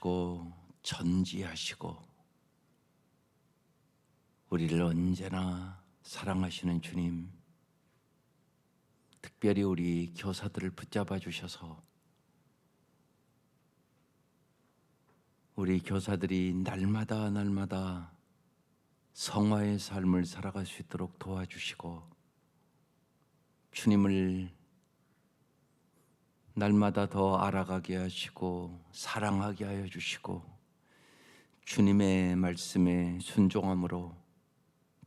지키시고 전지하시고 우리를 언제나 사랑하시는 주님, 특별히 우리 교사들을 붙잡아 주셔서 우리 교사들이 날마다 성화의 삶을 살아갈 수 있도록 도와주시고, 주님을 날마다 더 알아가게 하시고 사랑하게 하여 주시고, 주님의 말씀에 순종함으로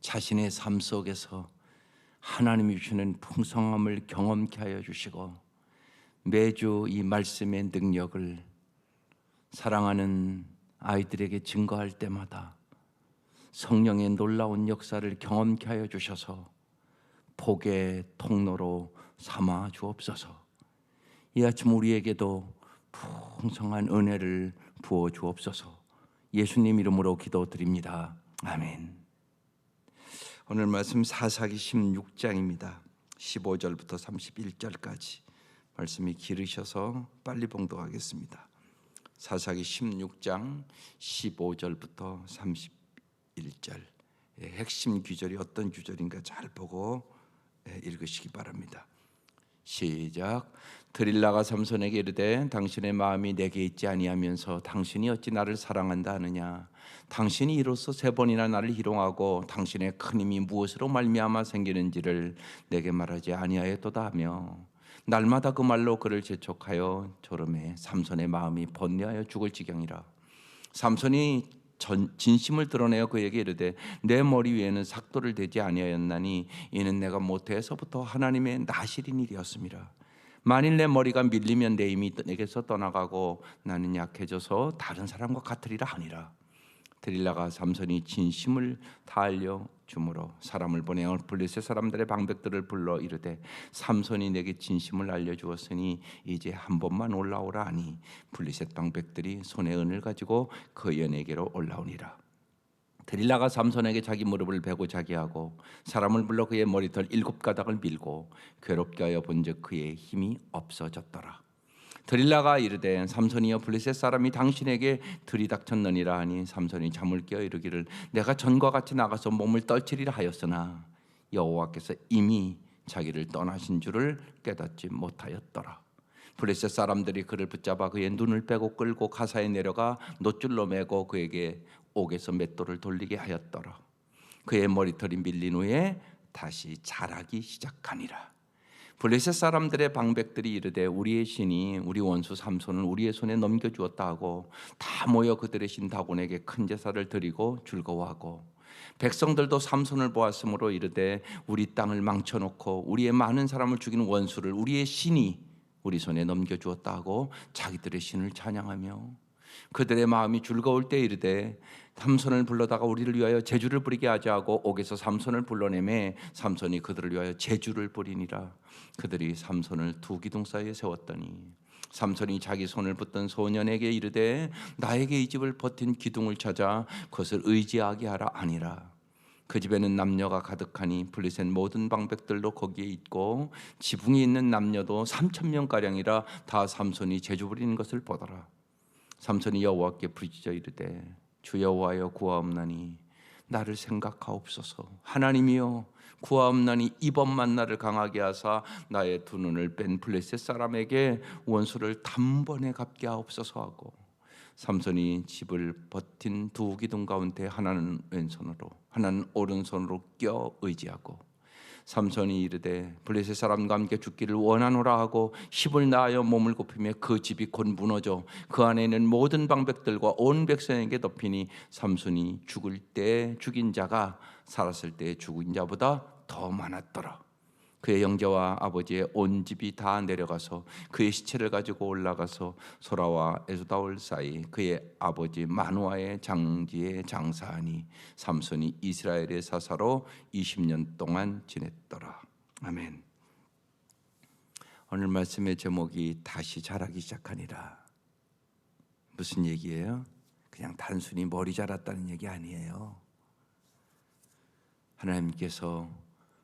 자신의 삶 속에서 하나님이 주시는 풍성함을 경험케 하여 주시고, 매주 이 말씀의 능력을 사랑하는 아이들에게 증거할 때마다 성령의 놀라운 역사를 경험케 하여 주셔서 복의 통로로 삼아 주옵소서. 이 아침 우리에게도 풍성한 은혜를 부어 주옵소서. 예수님 이름으로 기도드립니다. 아멘. 오늘 말씀 사사기 16장입니다. 15절부터 31절까지 말씀이 길으셔서 빨리 봉독하겠습니다. 사사기 16장 15절부터 31절, 핵심 구절이 어떤 구절인가 잘 보고 읽으시기 바랍니다. 시작. 드릴라가 삼손에게 이르되 당신의 마음이 내게 있지 아니하면서 당신이 어찌 나를 사랑한다 하느냐. 당신이 이로써 3번이나 나를 희롱하고 당신의 큰 힘이 무엇으로 말미암아 생기는지를 내게 말하지 아니하였도다 하며 날마다 그 말로 그를 재촉하여 조름해 삼손의 마음이 번뇌하여 죽을 지경이라. 삼손이 진심을 드러내어 그에게 이르되 내 머리 위에는 삭도를 대지 아니하였나니 이는 내가 모태에서부터 하나님의 나시린 일이었음이라. 만일 내 머리가 밀리면 내 힘이 내게서 떠나가고 나는 약해져서 다른 사람과 같으리라 하니라. 드릴라가 삼손이 진심을 다 알려 주므로 사람을 보내어 블레셋 사람들의 방백들을 불러 이르되 삼손이 내게 진심을 알려 주었으니 이제 한 번만 올라오라 하니 블레셋 방백들이 손에 은을 가지고 그 연에게로 올라오니라. 드릴라가 삼손에게 자기 무릎을 베고 자기 하고 사람을 불러 그의 머리털 7가닥을 밀고 괴롭게 하여 본즉 그의 힘이 없어졌더라. 드릴라가 이르되 삼손이여 블레셋 사람이 당신에게 들이닥쳤느니라 하니 삼손이 잠을 깨어 이르기를 내가 전과 같이 나가서 몸을 떨치리라 하였으나 여호와께서 이미 자기를 떠나신 줄을 깨닫지 못하였더라. 블레셋 사람들이 그를 붙잡아 그의 눈을 빼고 끌고 가사에 내려가 놋줄로 매고 그에게 옥에서 맷돌을 돌리게 하였더라. 그의 머리털이 밀린 후에 다시 자라기 시작하니라. 블레셋 사람들의 방백들이 이르되 우리의 신이 우리 원수 삼손을 우리의 손에 넘겨주었다 하고 다 모여 그들의 신 다곤에게 큰 제사를 드리고 즐거워하고, 백성들도 삼손을 보았으므로 이르되 우리 땅을 망쳐놓고 우리의 많은 사람을 죽이는 원수를 우리의 신이 우리 손에 넘겨주었다 하고 자기들의 신을 찬양하며, 그들의 마음이 즐거울 때 이르되 삼손을 불러다가 우리를 위하여 제주를 부리게 하자 하고 옥에서 삼손을 불러내매 삼손이 그들을 위하여 제주를 부리니라. 그들이 삼손을 두 기둥 사이에 세웠더니 삼손이 자기 손을 붙든 소년에게 이르되 나에게 이 집을 버틴 기둥을 찾아 그것을 의지하게 하라 아니라. 그 집에는 남녀가 가득하니 블레셋 모든 방백들도 거기에 있고 지붕이 있는 남녀도 3,000명가량이라 다 삼손이 제주 부리는 것을 보더라. 삼손이 여호와께 부르짖어 이르되 주 여호와여 구하옵나니 나를 생각하옵소서. 하나님이여 구하옵나니 이번만 나를 강하게 하사 나의 두 눈을 뺀 블레셋 사람에게 원수를 단번에 갚게 하옵소서 하고, 삼손이 집을 버틴 두 기둥 가운데 하나는 왼손으로 하나는 오른손으로 껴 의지하고, 삼손이 이르되 블레셋 사람과 함께 죽기를 원하노라 하고 힙을 나하여 몸을 굽히며 그 집이 곧 무너져 그 안에 있는 모든 방백들과 온 백성에게 덮이니 삼손이 죽을 때 죽인 자가 살았을 때 죽인 자보다 더 많았더라. 그의 형제와 아버지의 온 집이 다 내려가서 그의 시체를 가지고 올라가서 소라와 에스다올 사이 그의 아버지 마누아의 장지에 장사하니 삼손이 이스라엘의 사사로 20년 동안 지냈더라. 아멘. 오늘 말씀의 제목이 다시 자라기 시작하니라. 무슨 얘기예요? 그냥 단순히 머리 자랐다는 얘기 아니에요. 하나님께서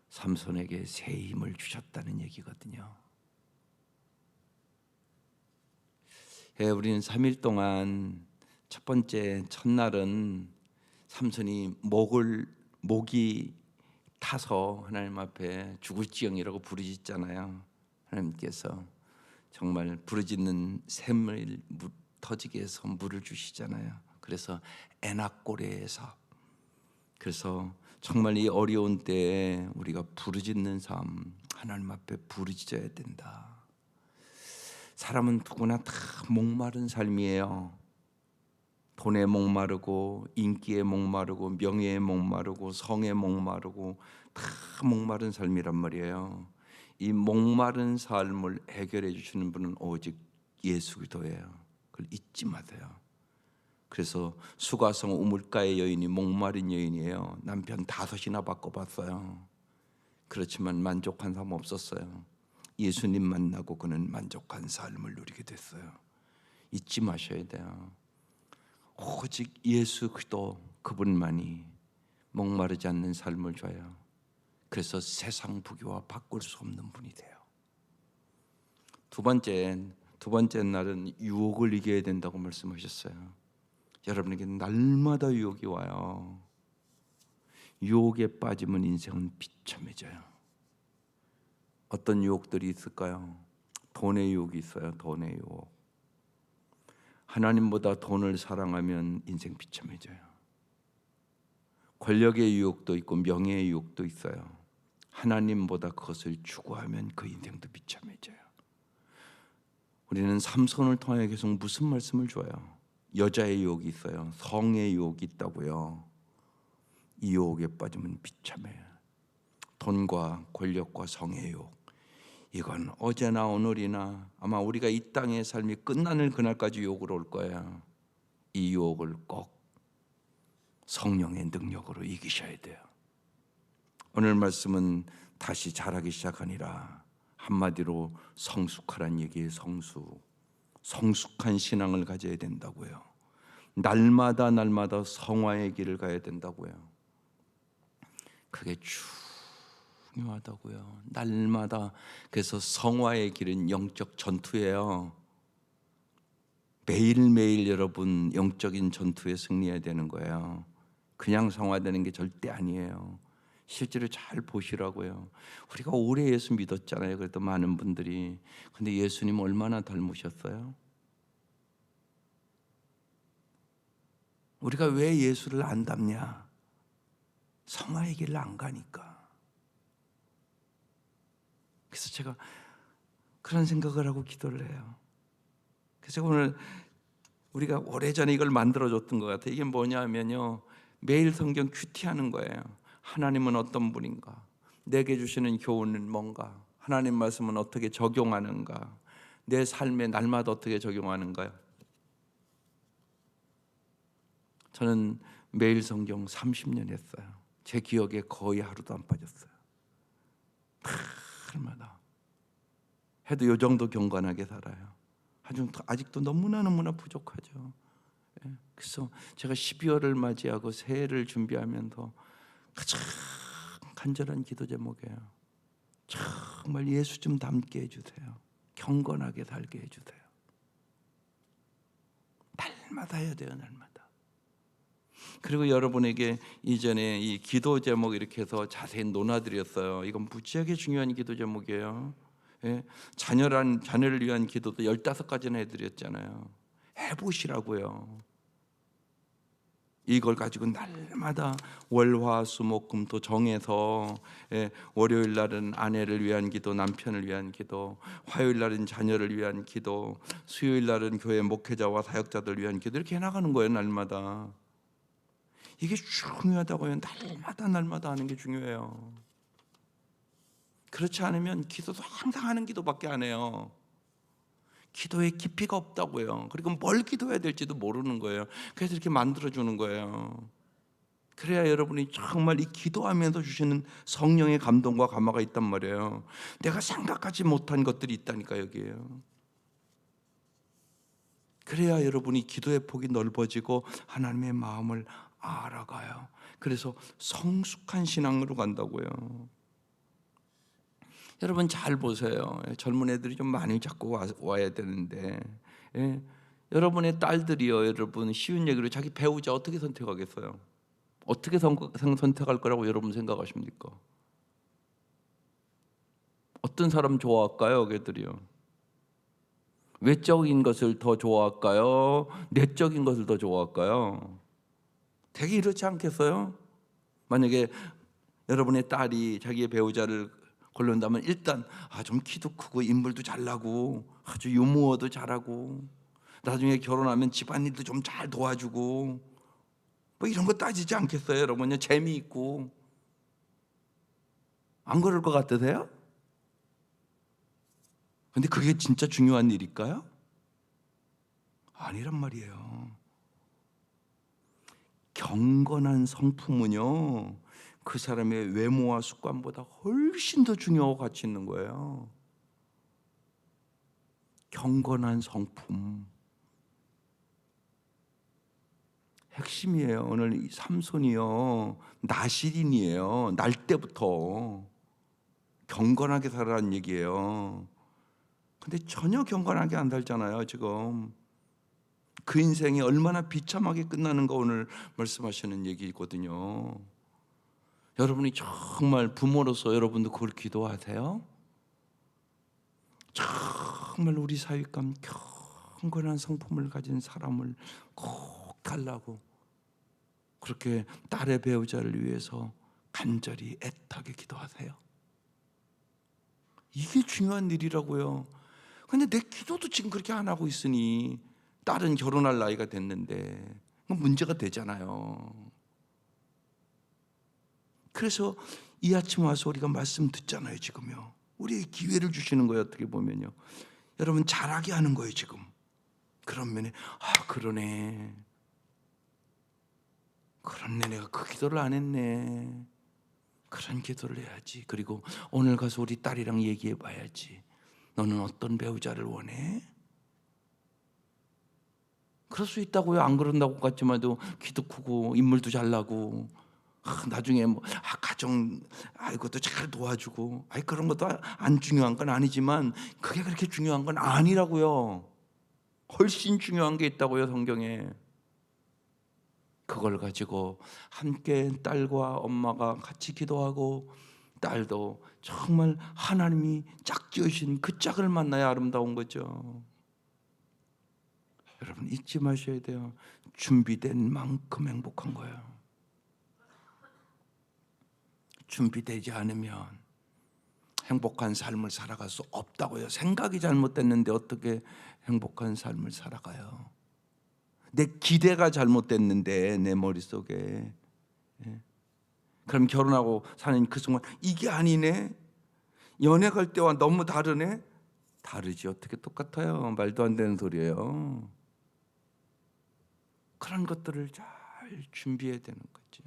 삼손에게 새 힘을 주셨다는 얘기거든요. 우리는 3일 동안 첫 번째 첫날은 삼손이 목이 타서 하나님 앞에 죽을지경이라고 부르짖잖아요. 하나님께서 정말 부르짖는 샘을 터지게 해서 물을 주시잖아요. 그래서 에낙고레에서, 그래서 정말 이 어려운 때에 우리가 부르짖는 삶, 하나님 앞에 부르짖어야 된다. 사람은 누구나 다 목마른 삶이에요. 돈에 목마르고 인기에 목마르고 명예에 목마르고 성에 목마르고 다 목마른 삶이란 말이에요. 이 목마른 삶을 해결해 주시는 분은 오직 예수 그리스도예요. 그걸 잊지 마세요. 그래서 수가성 우물가의 여인이 목마른 여인이에요. 남편 5이나 바꿔봤어요. 그렇지만 만족한 삶 없었어요. 예수님 만나고 그는 만족한 삶을 누리게 됐어요. 잊지 마셔야 돼요. 오직 예수 그리스도 그분만이 목마르지 않는 삶을 줘요. 그래서 세상 부귀와 바꿀 수 없는 분이 돼요. 두 번째 날은 유혹을 이겨야 된다고 말씀하셨어요. 여러분에게 날마다 유혹이 와요. 유혹에 빠지면 인생은 비참해져요. 어떤 유혹들이 있을까요? 돈의 유혹이 있어요. 돈의 유혹. 하나님보다 돈을 사랑하면 인생 비참해져요. 권력의 유혹도 있고 명예의 유혹도 있어요. 하나님보다 그것을 추구하면 그 인생도 비참해져요. 우리는 삼손을 통해 계속 무슨 말씀을 줘요? 여자의 유혹이 있어요. 성의 유혹이 있다고요. 이 유혹에 빠지면 비참해요. 돈과 권력과 성의 유혹, 이건 어제나 오늘이나 아마 우리가 이 땅의 삶이 끝나는 그날까지 유혹으로 올 거예요. 이 유혹을 꼭 성령의 능력으로 이기셔야 돼요. 오늘 말씀은 다시 자라기 시작하니라. 한마디로 성숙하란 얘기예요. 성숙한 신앙을 가져야 된다고요. 날마다 성화의 길을 가야 된다고요. 그게 중요하다고요. 날마다. 그래서 성화의 길은 영적 전투예요. 매일매일 여러분 영적인 전투에 승리해야 되는 거예요. 그냥 성화되는 게 절대 아니에요. 실제로 잘 보시라고요. 우리가 오래 예수 믿었잖아요. 그래도 많은 분들이. 근데 예수님 얼마나 닮으셨어요? 우리가 왜 예수를 안 닮냐? 성화의 길을 안 가니까. 그래서 제가 그런 생각을 하고 기도를 해요. 그래서 오늘 우리가 오래전에 이걸 만들어줬던 것 같아요. 이게 뭐냐면요, 매일 성경 큐티하는 거예요. 하나님은 어떤 분인가? 내게 주시는 교훈은 뭔가? 하나님 말씀은 어떻게 적용하는가? 내 삶에 날마다 어떻게 적용하는가요? 저는 매일 성경 30년 했어요. 제 기억에 거의 하루도 안 빠졌어요. 날마다 해도 이 정도 경건하게 살아요. 아직도 너무나 부족하죠. 그래서 제가 12월을 맞이하고 새해를 준비하면서 가장 간절한 기도 제목이에요. 정말 예수 좀 닮게 해주세요. 경건하게 살게 해주세요. 날마다 해야 돼요. 날마다. 그리고 여러분에게 이전에 이 기도 제목 이렇게 해서 자세히 논하드렸어요. 이건 무지하게 중요한 기도 제목이에요. 예? 자녀를 위한 기도도 15가지나 해드렸잖아요. 해보시라고요. 이걸 가지고 날마다 월화수목금토 정해서, 월요일 날은 아내를 위한 기도, 남편을 위한 기도, 화요일 날은 자녀를 위한 기도, 수요일 날은 교회 목회자와 사역자들 위한 기도, 이렇게 해나가는 거예요. 날마다. 이게 중요하다고요. 날마다 하는 게 중요해요. 그렇지 않으면 기도도 항상 하는 기도밖에 안 해요. 기도에 깊이가 없다고요. 그리고 뭘 기도해야 될지도 모르는 거예요. 그래서 이렇게 만들어주는 거예요. 그래야 여러분이 정말 이 기도하면서 주시는 성령의 감동과 감화가 있단 말이에요. 내가 생각하지 못한 것들이 있다니까 여기에요. 그래야 여러분이 기도의 폭이 넓어지고 하나님의 마음을 알아가요. 그래서 성숙한 신앙으로 간다고요. 여러분 잘 보세요. 젊은 애들이 좀 많이 자꾸 와야 되는데, 여러분의 딸들이요, 여러분 쉬운 얘기로 자기 배우자 어떻게 선택하겠어요? 어떻게 선택할 거라고 여러분 생각하십니까? 어떤 사람 좋아할까요, 걔들이요? 외적인 것을 더 좋아할까요? 내적인 것을 더 좋아할까요? 되게 이렇지 않겠어요? 만약에 여러분의 딸이 자기의 배우자를 고른다면 일단 좀 키도 크고 인물도 잘나고 아주 유머도 잘하고 나중에 결혼하면 집안일도 좀 잘 도와주고 뭐 이런 거 따지지 않겠어요, 여러분요? 재미있고. 안 그럴 것 같으세요? 근데 그게 진짜 중요한 일일까요? 아니란 말이에요. 경건한 성품은요, 그 사람의 외모와 습관보다 훨씬 더 중요하고 가치 있는 거예요. 경건한 성품. 핵심이에요. 오늘 이 삼손이요, 나실인이에요. 날 때부터 경건하게 살아라는 얘기예요. 근데 전혀 경건하게 안 살잖아요, 지금. 그 인생이 얼마나 비참하게 끝나는가 오늘 말씀하시는 얘기거든요. 여러분이 정말 부모로서 여러분도 그걸 기도하세요? 정말 우리 사윗감 경건한 성품을 가진 사람을 꼭 달라고 그렇게 딸의 배우자를 위해서 간절히 애타게 기도하세요. 이게 중요한 일이라고요. 근데 내 기도도 지금 그렇게 안 하고 있으니 딸은 결혼할 나이가 됐는데 문제가 되잖아요. 그래서 이 아침 와서 우리가 말씀 듣잖아요, 지금요. 우리에게 기회를 주시는 거예요, 어떻게 보면요. 여러분 잘하게 하는 거예요, 지금. 그런 면에 그러네. 그렇네, 내가 그 기도를 안 했네. 그런 기도를 해야지. 그리고 오늘 가서 우리 딸이랑 얘기해 봐야지. 너는 어떤 배우자를 원해? 그럴 수 있다고요. 안 그런다고 같지만도 키도 크고 인물도 잘나고 나중에 가정 이것도 잘 도와주고 그런 것도 안 중요한 건 아니지만 그게 그렇게 중요한 건 아니라고요. 훨씬 중요한 게 있다고요, 성경에. 그걸 가지고 함께 딸과 엄마가 같이 기도하고 딸도 정말 하나님이 짝지으신 그 짝을 만나야 아름다운 거죠. 여러분 잊지 마셔야 돼요. 준비된 만큼 행복한 거예요. 준비되지 않으면 행복한 삶을 살아갈 수 없다고요. 생각이 잘못됐는데 어떻게 행복한 삶을 살아가요? 내 기대가 잘못됐는데 내 머릿속에. 그럼 결혼하고 사는 그 순간 이게 아니네. 연애 갈 때와 너무 다르네. 다르지 어떻게 똑같아요. 말도 안 되는 소리예요. 그런 것들을 잘 준비해야 되는 거죠.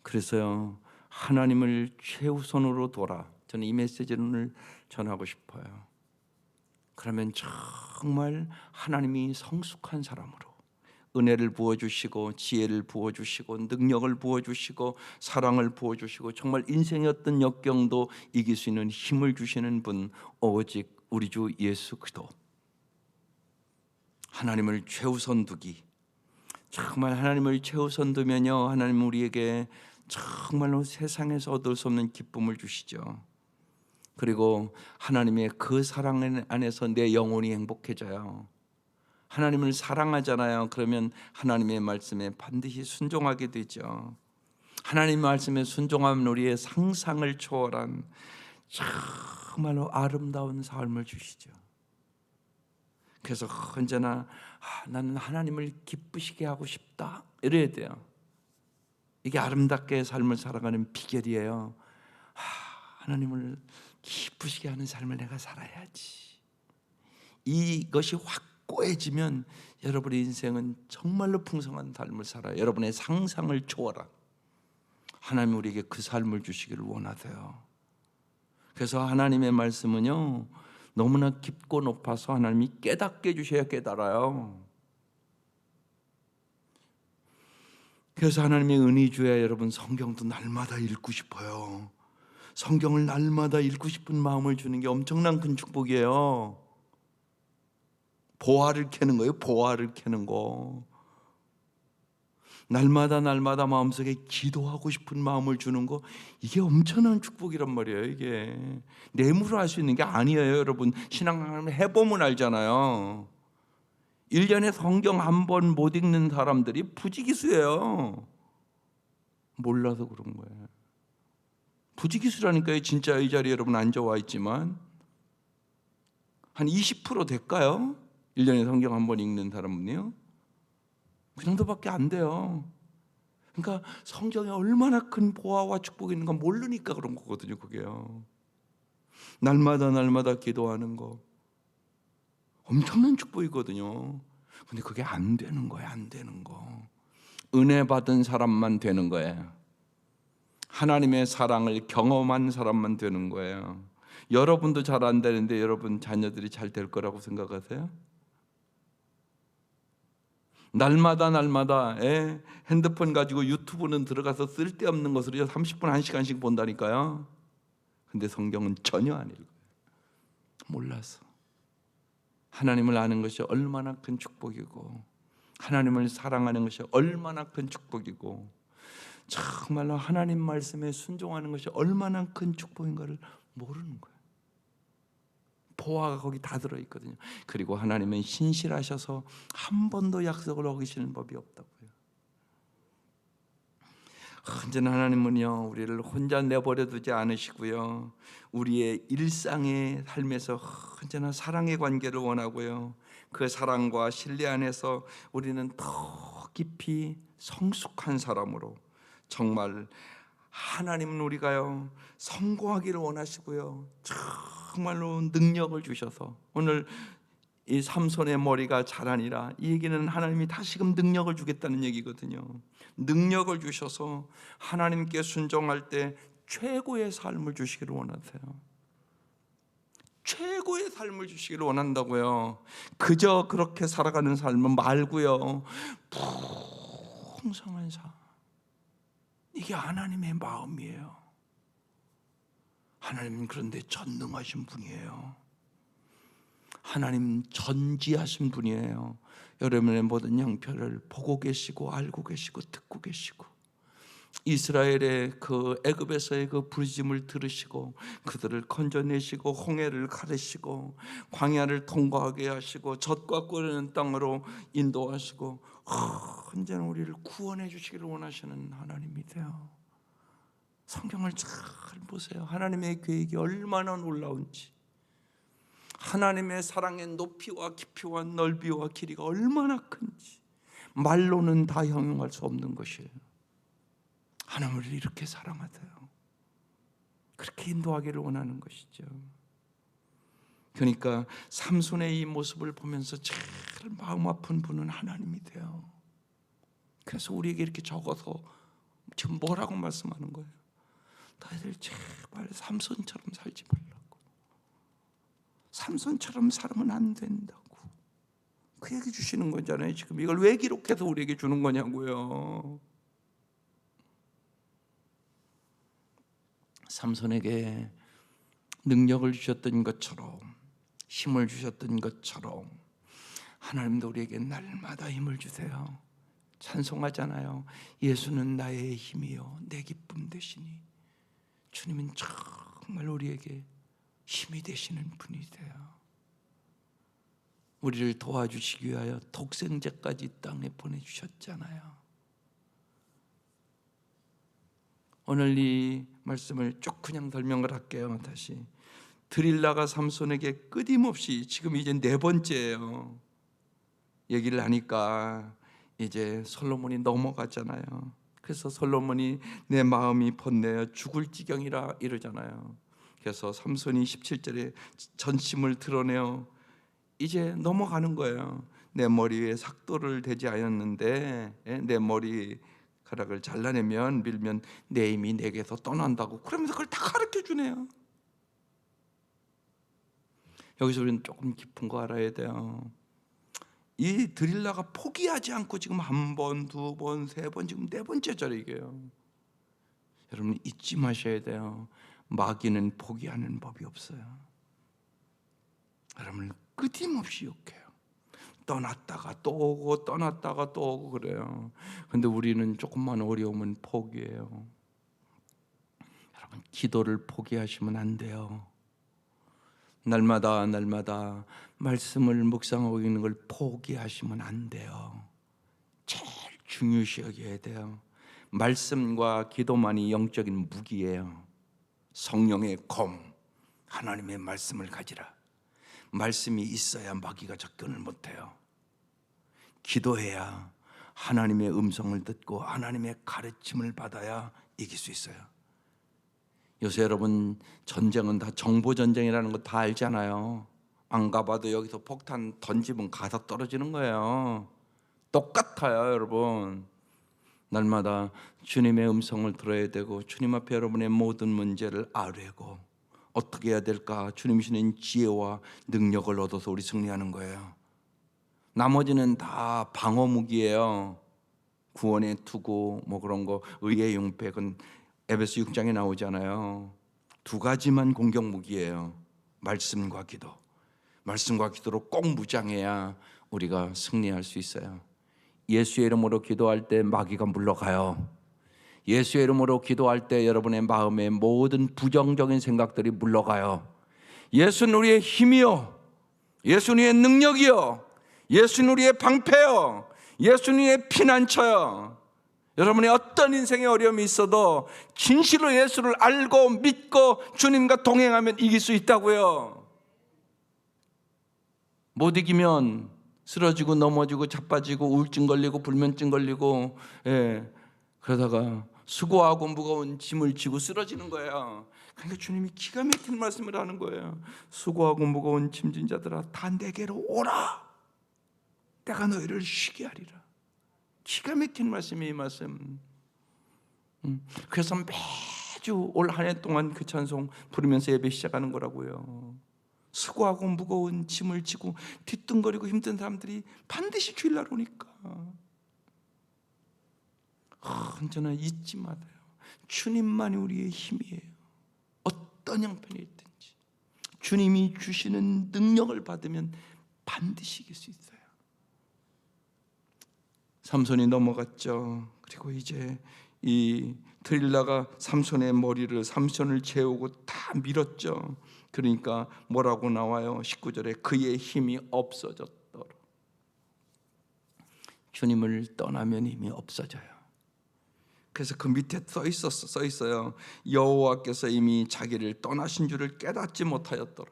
그래서요, 하나님을 최우선으로 둬라. 저는 이 메시지를 오늘 전하고 싶어요. 그러면 정말 하나님이 성숙한 사람으로 은혜를 부어주시고 지혜를 부어주시고 능력을 부어주시고 사랑을 부어주시고 정말 인생의 어떤 역경도 이길 수 있는 힘을 주시는 분 오직 우리 주 예수 그리스도. 하나님을 최우선 두기. 정말 하나님을 최우선 두면요, 하나님 우리에게 정말로 세상에서 얻을 수 없는 기쁨을 주시죠. 그리고 하나님의 그 사랑 안에서 내 영혼이 행복해져요. 하나님을 사랑하잖아요. 그러면 하나님의 말씀에 반드시 순종하게 되죠. 하나님 말씀에 순종하면 우리의 상상을 초월한 정말로 아름다운 삶을 주시죠. 그래서 언제나 나는 하나님을 기쁘시게 하고 싶다 이래야 돼요. 이게 아름답게 삶을 살아가는 비결이에요. 하나님을 기쁘시게 하는 삶을 내가 살아야지. 이것이 확고해지면 여러분의 인생은 정말로 풍성한 삶을 살아요. 여러분의 상상을 초월한 하나님 우리에게 그 삶을 주시기를 원하세요. 그래서 하나님의 말씀은요 너무나 깊고 높아서 하나님이 깨닫게 해주셔야 깨달아요. 그래서 하나님의 은혜 주야 여러분 성경도 날마다 읽고 싶어요. 성경을 날마다 읽고 싶은 마음을 주는 게 엄청난 큰 축복이에요. 보화를 캐는 거예요. 보화를 캐는 거. 날마다 마음속에 기도하고 싶은 마음을 주는 거, 이게 엄청난 축복이란 말이에요. 이게 뇌물로 할 수 있는 게 아니에요. 여러분, 신앙생활 해보면 알잖아요. 1년에 성경 한 번 못 읽는 사람들이 부지기수예요. 몰라서 그런 거예요. 부지기수라니까요. 진짜 이 자리에 여러분 앉아와 있지만 한 20% 될까요? 1년에 성경 한 번 읽는 사람은요. 그 정도밖에 안 돼요. 그러니까 성경에 얼마나 큰 보화와 축복이 있는가 모르니까 그런 거거든요. 그게요. 날마다 기도하는 거 엄청난 축복이거든요. 근데 그게 안 되는 거예요. 안 되는 거. 은혜 받은 사람만 되는 거예요. 하나님의 사랑을 경험한 사람만 되는 거예요. 여러분도 잘 안 되는데 여러분 자녀들이 잘 될 거라고 생각하세요? 날마다 핸드폰 가지고 유튜브는 들어가서 쓸데없는 것으로 30분 1시간씩 본다니까요. 근데 성경은 전혀 안 읽어요. 몰라서. 하나님을 아는 것이 얼마나 큰 축복이고 하나님을 사랑하는 것이 얼마나 큰 축복이고 정말로 하나님 말씀에 순종하는 것이 얼마나 큰 축복인가를 모르는 거예요. 보화가 거기 다 들어있거든요. 그리고 하나님은 신실하셔서 한 번도 약속을 어기시는 법이 없다고요. 언제나 하나님은요, 우리를 혼자 내버려 두지 않으시고요, 우리의 일상의 삶에서 언제나 사랑의 관계를 원하고요, 그 사랑과 신뢰 안에서 우리는 더 깊이 성숙한 사람으로 정말 하나님은 우리가요 성공하기를 원하시고요, 정말로 능력을 주셔서 오늘 이 삼손의 머리가 자라니라, 이 얘기는 하나님이 다시금 능력을 주겠다는 얘기거든요. 능력을 주셔서 하나님께 순종할 때 최고의 삶을 주시기를 원하세요. 최고의 삶을 주시기를 원한다고요. 그저 그렇게 살아가는 삶은 말고요, 풍성한 삶, 이게 하나님의 마음이에요. 하나님은 그런데 전능하신 분이에요. 하나님 전지하신 분이에요. 여러분의 모든 형편을 보고 계시고 알고 계시고 듣고 계시고, 이스라엘의 그 애굽에서의 그 부르심을 들으시고 그들을 건져내시고 홍해를 가르시고 광야를 통과하게 하시고 젖과 끓는 땅으로 인도하시고 언제나 우리를 구원해 주시기를 원하시는 하나님이세요. 성경을 잘 보세요. 하나님의 계획이 얼마나 놀라운지, 하나님의 사랑의 높이와 깊이와 넓이와 길이가 얼마나 큰지 말로는 다 형용할 수 없는 것이에요. 하나님을 이렇게 사랑하세요. 그렇게 인도하기를 원하는 것이죠. 그러니까 삼손의 이 모습을 보면서 제일 마음 아픈 분은 하나님이 돼요. 그래서 우리에게 이렇게 적어서 지금 뭐라고 말씀하는 거예요? 너희들 제발 삼손처럼 살지 말라고. 삼손처럼 살면 안 된다고 그 얘기 주시는 거잖아요. 지금 이걸 왜 기록해서 우리에게 주는 거냐고요. 삼손에게 능력을 주셨던 것처럼, 힘을 주셨던 것처럼 하나님도 우리에게 날마다 힘을 주세요. 찬송하잖아요. 예수는 나의 힘이요 내 기쁨 되시니. 주님은 정말 우리에게 힘이 되시는 분이세요. 우리를 도와주시기 위하여 독생자까지 이 땅에 보내주셨잖아요. 오늘 이 말씀을 쭉 그냥 설명을 할게요. 다시 드릴라가 삼손에게 끊임없이, 지금 이제 4번째예요. 얘기를 하니까 이제 솔로몬이 넘어갔잖아요. 그래서 솔로몬이 내 마음이 번뇌어 죽을 지경이라 이러잖아요. 그래서 삼손이 17절에 전심을 드러내어 이제 넘어가는 거예요. 내 머리 위에 삭도를 대지 않았는데 내 머리카락을 잘라내면 밀면 내 힘이 내게서 떠난다고, 그러면서 그걸 다 가르쳐 주네요. 여기서 우리는 조금 깊은 거 알아야 돼요. 이 드릴라가 포기하지 않고 지금 1번, 2번, 3번, 지금 4번째 절이게요. 여러분 잊지 마셔야 돼요. 마귀는 포기하는 법이 없어요. 여러분을 끊임없이 욕해요. 떠났다가 또 오고 떠났다가 또 오고 그래요. 근데 우리는 조금만 어려우면 포기해요. 여러분, 기도를 포기하시면 안 돼요. 날마다 말씀을 묵상하고 있는 걸 포기하시면 안 돼요. 제일 중요시 여겨야 돼요. 말씀과 기도만이 영적인 무기예요. 성령의 검, 하나님의 말씀을 가지라. 말씀이 있어야 마귀가 접근을 못해요. 기도해야 하나님의 음성을 듣고 하나님의 가르침을 받아야 이길 수 있어요. 요새 여러분, 전쟁은 다 정보전쟁이라는 거 다 알잖아요. 안 가봐도 여기서 폭탄 던지면 가서 떨어지는 거예요. 똑같아요, 여러분. 날마다 주님의 음성을 들어야 되고, 주님 앞에 여러분의 모든 문제를 아뢰고, 어떻게 해야 될까? 주님 주시는 지혜와 능력을 얻어서 우리 승리하는 거예요. 나머지는 다 방어 무기예요. 구원의 투구, 뭐 그런 거, 의의 용패, 그건 에베소 6장에 나오잖아요. 두 가지만 공격 무기예요. 말씀과 기도. 말씀과 기도로 꼭 무장해야 우리가 승리할 수 있어요. 예수의 이름으로 기도할 때 마귀가 물러가요. 예수의 이름으로 기도할 때 여러분의 마음에 모든 부정적인 생각들이 물러가요. 예수는 우리의 힘이요, 예수는 우리의 능력이요, 예수는 우리의 방패요, 예수는 우리의 피난처요. 여러분의 어떤 인생의 어려움이 있어도 진실로 예수를 알고 믿고 주님과 동행하면 이길 수 있다고요. 못 이기면 쓰러지고 넘어지고 자빠지고 우울증 걸리고 불면증 걸리고, 그러다가 수고하고 무거운 짐을 지고 쓰러지는 거예요. 그러니까 주님이 기가 막힌 말씀을 하는 거예요. 수고하고 무거운 짐진 자들아, 다 내게로 오라. 내가 너희를 쉬게 하리라. 기가 막힌 말씀이 이 말씀. 그래서 매주 올 한 해 동안 그 찬송 부르면서 예배 시작하는 거라고요. 수고하고 무거운 짐을 지고 뒤뚱거리고 힘든 사람들이 반드시 주일날 오니까 언제나 잊지 말아요. 주님만이 우리의 힘이에요. 어떤 형편이 있든지 주님이 주시는 능력을 받으면 반드시 이길 수 있어요. 삼손이 넘어갔죠. 그리고 이제 이 드릴라가 삼손을 재우고 다 밀었죠. 그러니까 뭐라고 나와요? 19절에 그의 힘이 없어졌더라. 주님을 떠나면 힘이 없어져요. 그래서 그 밑에 써 있어요. 여호와께서 이미 자기를 떠나신 줄을 깨닫지 못하였더라.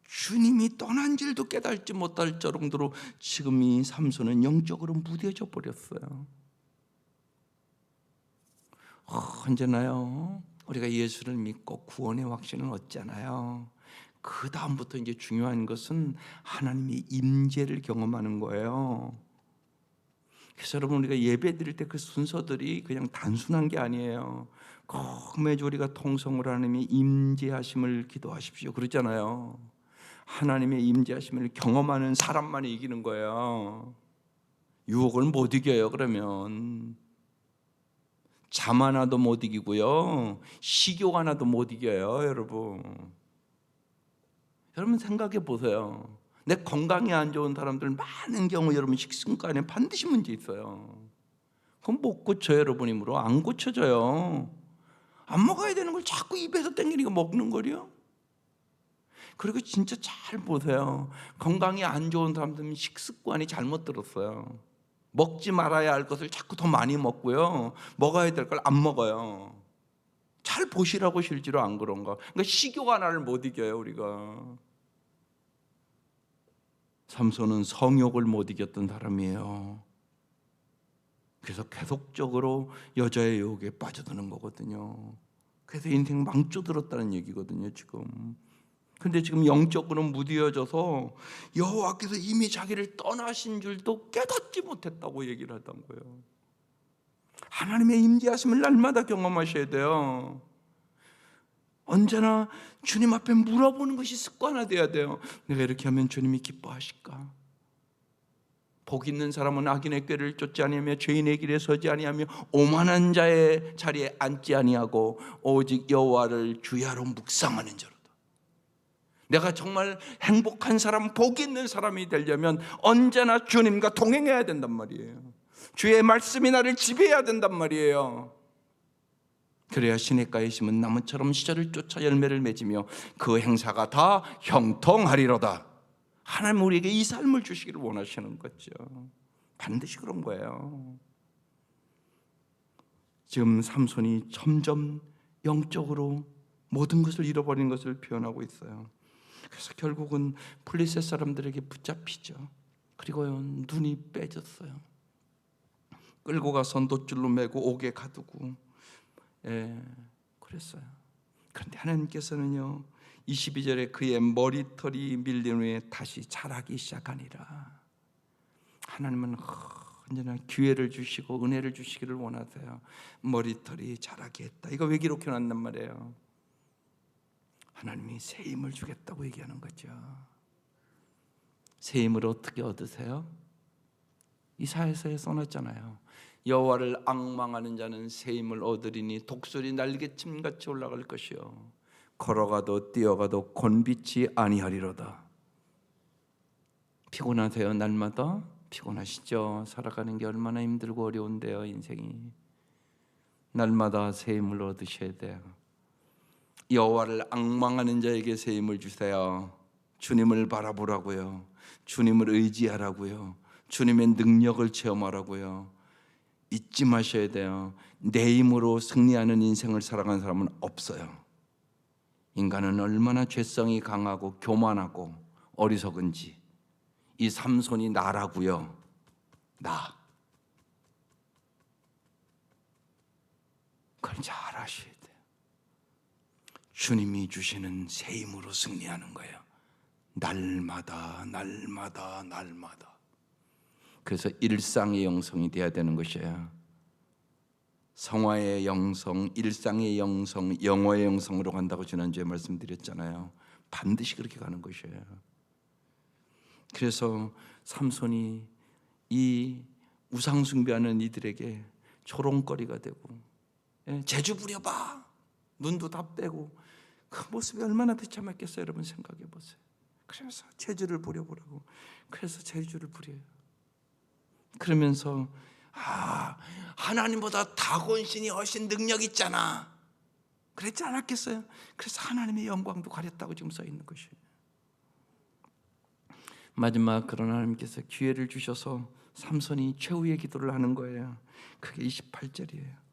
주님이 떠난 줄도 깨닫지 못할 정도로 지금 이 삼손은 영적으로 무뎌져 버렸어요. 언제나요? 우리가 예수를 믿고 구원의 확신을 얻잖아요. 그 다음부터 이제 중요한 것은 하나님의 임재를 경험하는 거예요. 그래서 여러분, 우리가 예배 드릴 때 그 순서들이 그냥 단순한 게 아니에요. 꼭 매주 우리가 통성으로 하나님의 임재하심을 기도하십시오 그러잖아요. 하나님의 임재하심을 경험하는 사람만이 이기는 거예요. 유혹을 못 이겨요. 그러면 잠 하나도 못 이기고요, 식욕 하나도 못 이겨요. 여러분 생각해 보세요. 내 건강이 안 좋은 사람들 많은 경우 여러분 식습관에 반드시 문제 있어요. 그럼 못 고쳐요. 여러분 힘으로 안 고쳐져요. 안 먹어야 되는 걸 자꾸 입에서 땡기니까 먹는 거요. 그리고 진짜 잘 보세요. 건강이 안 좋은 사람들은 식습관이 잘못 들었어요. 먹지 말아야 할 것을 자꾸 더 많이 먹고요, 먹어야 될 걸 안 먹어요. 잘 보시라고 실제로 안 그런가? 그러니까 식욕 하나를 못 이겨요 우리가. 삼손은 성욕을 못 이겼던 사람이에요. 그래서 계속적으로 여자의 유혹에 빠져드는 거거든요. 그래서 인생 망쳐들었다는 얘기거든요 지금. 근데 지금 영적으로 무뎌져서 여호와께서 이미 자기를 떠나신 줄도 깨닫지 못했다고 얘기를 했던 거예요. 하나님의 임재하심을 날마다 경험하셔야 돼요. 언제나 주님 앞에 물어보는 것이 습관화돼야 돼요. 내가 이렇게 하면 주님이 기뻐하실까? 복 있는 사람은 악인의 꾀를 쫓지 아니하며 죄인의 길에 서지 아니하며 오만한 자의 자리에 앉지 아니하고 오직 여호와를 주야로 묵상하는 자로다. 내가 정말 행복한 사람, 복 있는 사람이 되려면 언제나 주님과 동행해야 된단 말이에요. 주의 말씀이 나를 지배해야 된단 말이에요. 그래야 시냇가에 심은 나무처럼 시절을 쫓아 열매를 맺으며 그 행사가 다 형통하리로다. 하나님 우리에게 이 삶을 주시기를 원하시는 거죠. 반드시 그런 거예요. 지금 삼손이 점점 영적으로 모든 것을 잃어버린 것을 표현하고 있어요. 그래서 결국은 블레셋 사람들에게 붙잡히죠. 그리고 눈이 빼졌어요. 끌고 가서 놋줄로 매고 옥에 가두고, 그랬어요. 그런데 하나님께서는요, 22절에 그의 머리털이 밀린 후에 다시 자라기 시작하니라. 하나님은 언제나 기회를 주시고 은혜를 주시기를 원하세요. 머리털이 자라게 했다. 이거 왜 기록해 놨단 말이에요? 하나님이 새 힘을 주겠다고 얘기하는 거죠. 새 힘을 어떻게 얻으세요? 이사야서에 써놨잖아요. 여호와를 앙망하는 자는 새 힘을 얻으리니 독수리 날개침같이 올라갈 것이요 걸어가도 뛰어가도 곤비치 아니하리로다. 피곤하세요? 날마다 피곤하시죠? 살아가는 게 얼마나 힘들고 어려운데요, 인생이. 날마다 새 힘을 얻으셔야 돼요. 여호와를 앙망하는 자에게 새 힘을 주세요. 주님을 바라보라고요. 주님을 의지하라고요. 주님의 능력을 체험하라고요. 잊지 마셔야 돼요. 내 힘으로 승리하는 인생을 살아가는 사람은 없어요. 인간은 얼마나 죄성이 강하고 교만하고 어리석은지. 이 삼손이 나라고요. 나. 그걸 잘 아셔야 돼요. 주님이 주시는 새 힘으로 승리하는 거예요. 날마다 날마다 날마다. 그래서 일상의 영성이 돼야 되는 것이에요. 성화의 영성, 일상의 영성, 영어의 영성으로 간다고 지난주에 말씀드렸잖아요. 반드시 그렇게 가는 것이에요. 그래서 삼손이 이 우상 숭배하는 이들에게 조롱거리가 되고, 재주 부려봐, 눈도 다 빼고, 그 모습이 얼마나 비참했겠어요. 여러분 생각해 보세요. 그래서 재주를 부려보라고. 그래서 재주를 부려요. 그러면서 하나님보다 다곤신이 훨씬 능력 있잖아, 그랬지 않았겠어요? 그래서 하나님의 영광도 가렸다고 지금 써 있는 것이에요. 마지막 그런 하나님께서 기회를 주셔서 삼손이 최후의 기도를 하는 거예요. 그게 28절이에요.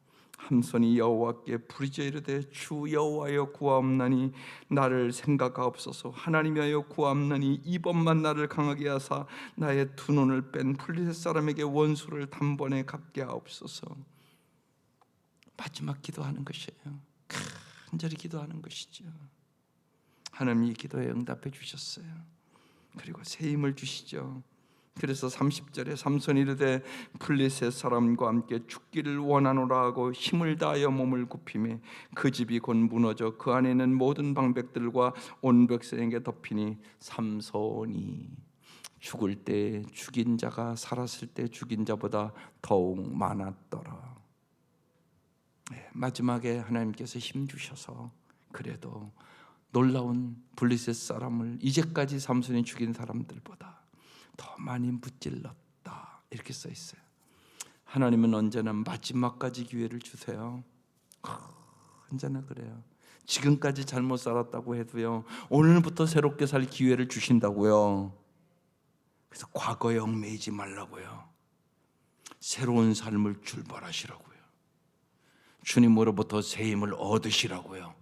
삼손이 여호와께 부르짖어 이르되 주 여호와여 구하옵나니 나를 생각하옵소서. 하나님이여 구하옵나니 이번만 나를 강하게 하사 나의 두 눈을 뺀 블레셋 사람에게 원수를 단번에 갚게 하옵소서. 마지막 기도하는 것이에요. 간절히 기도하는 것이죠. 하나님이 기도에 응답해 주셨어요. 그리고 새 힘을 주시죠. 그래서 30절에 삼손이 이르되 블레셋 사람과 함께 죽기를 원하노라 하고 힘을 다하여 몸을 굽히매 그 집이 곧 무너져 그 안에 있는 모든 방백들과 온 백성에게 덮이니 삼손이 죽을 때 죽인 자가 살았을 때 죽인 자보다 더욱 많았더라. 마지막에 하나님께서 힘 주셔서 그래도 놀라운 블레셋 사람을 이제까지 삼손이 죽인 사람들보다 더 많이 무찔렀다, 이렇게 써 있어요. 하나님은 언제나 마지막까지 기회를 주세요. 언제나 그래요. 지금까지 잘못 살았다고 해도요, 오늘부터 새롭게 살 기회를 주신다고요. 그래서 과거에 얽매이지 말라고요. 새로운 삶을 출발하시라고요. 주님으로부터 새 힘을 얻으시라고요.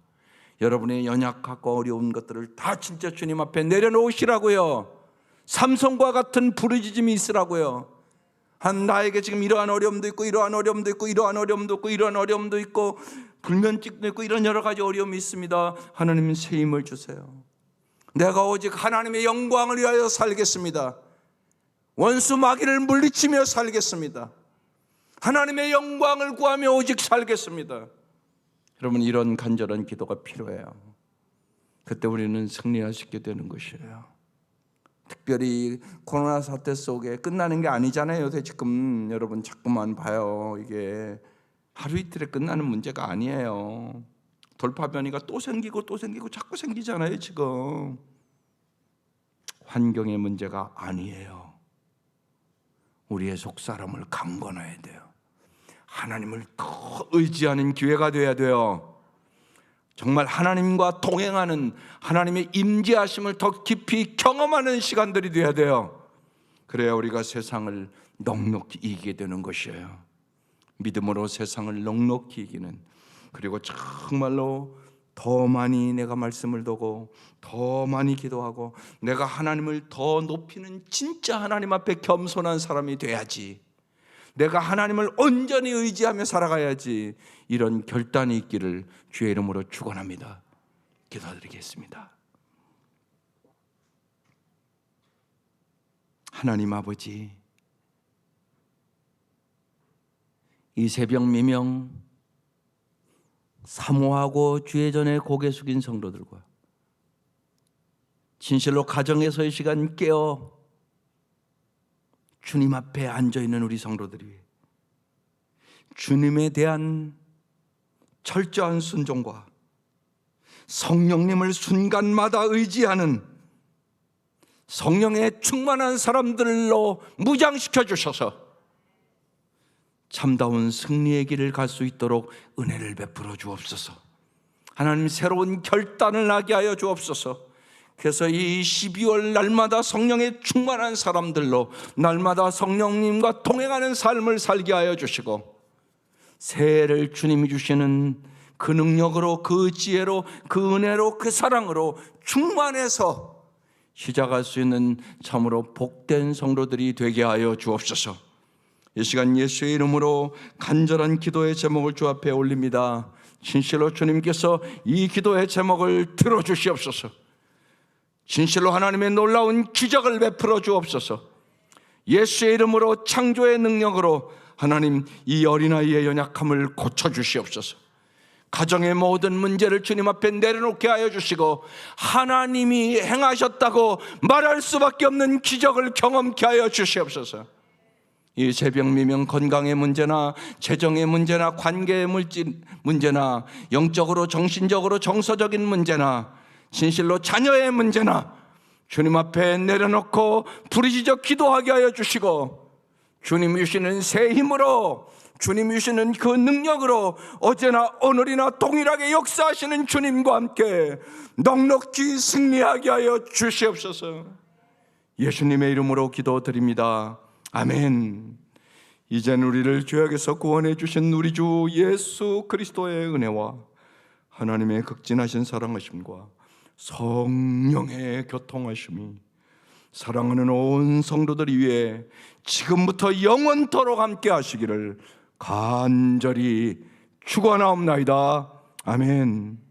여러분의 연약하고 어려운 것들을 다 진짜 주님 앞에 내려놓으시라고요. 삼손과 같은 부르짖음이 있으라고요. 나에게 지금 이러한 어려움도 있고 이러한 어려움도 있고 이러한 어려움도 있고 이러한 어려움도 있고 불면증도 있고 이런 여러 가지 어려움이 있습니다. 하나님은 새 힘을 주세요. 내가 오직 하나님의 영광을 위하여 살겠습니다. 원수 마귀를 물리치며 살겠습니다. 하나님의 영광을 구하며 오직 살겠습니다. 여러분, 이런 간절한 기도가 필요해요. 그때 우리는 승리할 수 있게 되는 것이에요. 특별히 코로나 사태 속에 끝나는 게 아니잖아요. 요새 지금 여러분 자꾸만 봐요. 이게 하루 이틀에 끝나는 문제가 아니에요. 돌파변이가 또 생기고 또 생기고 자꾸 생기잖아요 지금. 환경의 문제가 아니에요. 우리의 속사람을 강건해야 돼요. 하나님을 더 의지하는 기회가 되어야 돼요. 정말 하나님과 동행하는, 하나님의 임재하심을 더 깊이 경험하는 시간들이 되어야 돼요. 그래야 우리가 세상을 넉넉히 이기게 되는 것이에요. 믿음으로 세상을 넉넉히 이기는, 그리고 정말로 더 많이 내가 말씀을 두고 더 많이 기도하고 내가 하나님을 더 높이는 진짜 하나님 앞에 겸손한 사람이 돼야지, 내가 하나님을 온전히 의지하며 살아가야지, 이런 결단이 있기를 주의 이름으로 축원합니다. 기도드리겠습니다. 하나님 아버지, 이 새벽 미명 사모하고 주의 전에 고개 숙인 성도들과 진실로 가정에서의 시간 깨어 주님 앞에 앉아있는 우리 성도들이 주님에 대한 철저한 순종과 성령님을 순간마다 의지하는 성령의 충만한 사람들로 무장시켜 주셔서 참다운 승리의 길을 갈 수 있도록 은혜를 베풀어 주옵소서. 하나님, 새로운 결단을 하게 하여 주옵소서. 그래서 이 12월 날마다 성령의 충만한 사람들로 날마다 성령님과 동행하는 삶을 살게 하여 주시고, 새해를 주님이 주시는 그 능력으로, 그 지혜로, 그 은혜로, 그 사랑으로 충만해서 시작할 수 있는 참으로 복된 성도들이 되게 하여 주옵소서. 이 시간 예수의 이름으로 간절한 기도의 제목을 주 앞에 올립니다. 진실로 주님께서 이 기도의 제목을 들어주시옵소서. 진실로 하나님의 놀라운 기적을 베풀어 주옵소서. 예수의 이름으로, 창조의 능력으로 하나님, 이 어린아이의 연약함을 고쳐주시옵소서. 가정의 모든 문제를 주님 앞에 내려놓게 하여 주시고, 하나님이 행하셨다고 말할 수밖에 없는 기적을 경험케 하여 주시옵소서. 이 새벽 미명 건강의 문제나 재정의 문제나 관계의 문제나 영적으로 정신적으로 정서적인 문제나 진실로 자녀의 문제나 주님 앞에 내려놓고 부르짖어 기도하게 하여 주시고, 주님이 주시는 새 힘으로, 주님이 주시는 그 능력으로 어제나 오늘이나 동일하게 역사하시는 주님과 함께 넉넉히 승리하게 하여 주시옵소서. 예수님의 이름으로 기도드립니다. 아멘. 이제는 우리를 죄악에서 구원해 주신 우리 주 예수 그리스도의 은혜와 하나님의 극진하신 사랑하심과 성령의 교통하심이 사랑하는 온 성도들 위해 지금부터 영원토록 함께 하시기를 간절히 축원하옵나이다. 아멘.